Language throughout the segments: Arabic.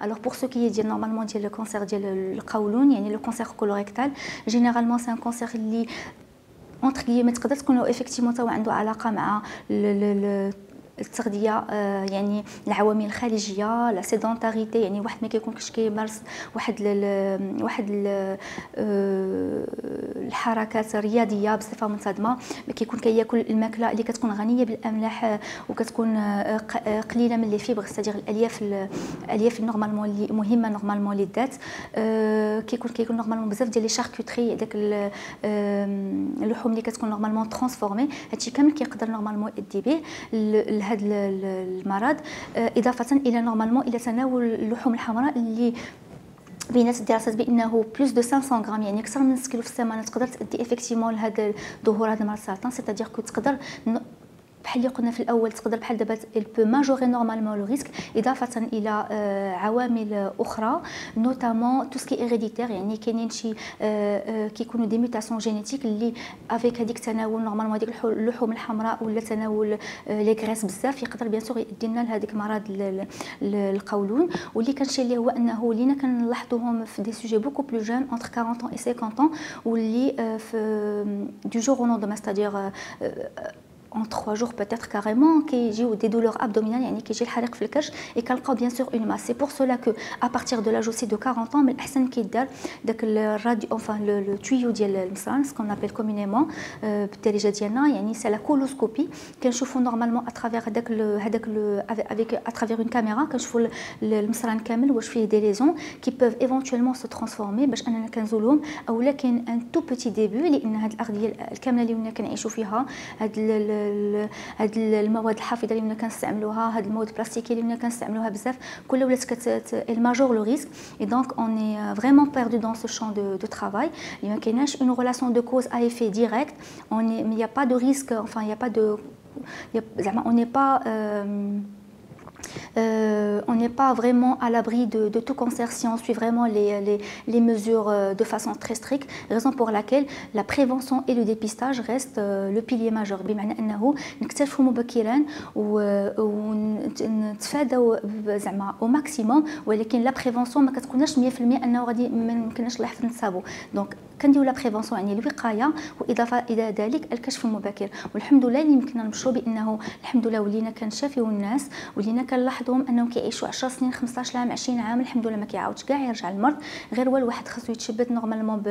Alors pour ce qui est ديال normalement ديال الكونسير ديال القولون يعني لو كونسير كولوريكتال جينيرالمون سي ان كونسير اللي اونتر كيما تقدر تكون افيكتيفمون تا عنده علاقه مع التغذيه، يعني العوامل الخارجيه، لا سيدونتاريتي، يعني واحد ما كيكونش كيمارس واحد الحركات الرياضيه بصفه منتظمه، كيكون كياكل الماكله اللي كتكون غنيه بالاملاح وكتكون قليله من لي فيبر، ستادير الالياف نورمالمون اللي مهمه نورمالمون للذات. كيكون نورمالمون بزاف ديال لي شاركوتري، داك اللحوم اللي كتكون نورمالمون ترانسفورمي، هادشي كامل كيقدر نورمالمون يؤدي به هذا المرض. اضافه الى نورمالمون الى تناول اللحوم الحمراء اللي بينات الدراسات بانه بلوس دو 500 غرام، يعني اكثر من 6 كيلو في السيمانه، تقدر تؤدي افيكتيفمون لهذا ظهور هذا المرض السرطان. سيتادير كو تقدر بحال اللي قلنا في الاول، تقدر بحال دابا البو ماجوري نورمالمون لو ريسك، اضافه الى عوامل اخرى نوتامون تو سكي هيريديتير، يعني كاينين شي كيكونوا دي ميوتاسيون جينيتيك اللي افيك هذيك تناول نورمالمون هذيك اللحوم الحمراء ولا تناول لي غريس بزاف، يقدر بيان سور يؤدي لنا لهذيك مرض القولون. واللي كنشير ليه هو انه لينا كنلاحظوهم في دي سوجي بوكو بلو جون انتر 40 و 50 واللي في دو جور او لوندومان، ستادير en 3 jours peut-être carrément كيجيو دي دولور ابدومينال، يعني كيجي الحريق في الكرش، كنلقاو بيان سور اون ماس. سي بور سولا كو ا بارتير دو لاج اوسي دو 40 ans من الاحسن كيدار داك الراديو انفان لو تويو ديال المصران سكون ابل كومونيمون بالدارجه ديالنا، يعني سي لا كولوسكوبي. كنشوفوا نورمالمون اترافير هذاك افيك اترافير اون كاميرا، كنشوفوا المصران كامل واش فيه دي ليزون كي بوف ايفونتويلمون سو ترانسفورمي باش اننا كنزولهم، اولا كاين ان تو بوتي ديبي، لان هاد الاغذيه الكامله اللي كنا كنعيشوا فيها، هاد المواد الحافظه اللي كنستعملوها، هاد المواد البلاستيكيه اللي كنستعملوها بزاف، كل ولات الماجور لو ريسك. اي دونك اون اي فريمون بيردو دون سو شان دو ترافاي، اللي ما كايناش اون ريلاسيون دو كوز ا ايفي ديريكت، اون يا با دو ريسك، انفان يا با دو زعما اون ني با on n'est pas vraiment à l'abri de tout cancer si on suit vraiment les mesures de façon très stricte, raison pour laquelle la prévention et le dépistage restent le pilier majeur. بمعنى انه نكتشفوا مبكرا ونتفاداو زعما او ماكسيموم، ولكن لا بريفونسيون ما كتكونش 100% انه غادي ما يمكنناش نحفظ نتصابوا. دونك كنديروا لا بريفونسيون يعني الوقايه، واضافه الى ذلك الكشف المبكر. والحمد لله اللي يمكننا نبشروا بانه الحمد لله ولينا كنشافيو الناس، ولينا كنلاحظوهم انهم كيعيشوا 10 سنين 15 عام 20 عام، الحمد لله ما كيعاودش كاع يرجع المرض، غير هو الواحد خاصو يتشبت نورمالمون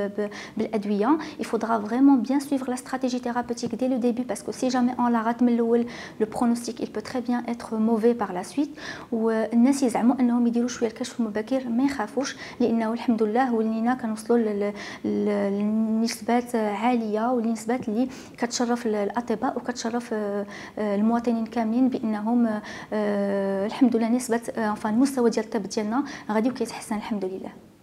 بالادويه. il faudra vraiment bien suivre la stratégie thérapeutique dès le début, parce que si jamais on la rate من الاول le pronostic il peut très bien être mauvais par la suite. والناس يزعموا انهم يديروا شويه الكشف المبكر، ما يخافوش، لانه الحمد لله ولينا كنوصلوا لنسبات عاليه ولنسبات اللي كتشرف الاطباء وكتشرف المواطنين كاملين بانهم الحمد لله نسبه المستوى ديال الطب ديالنا غادي وكيتحسن الحمد لله.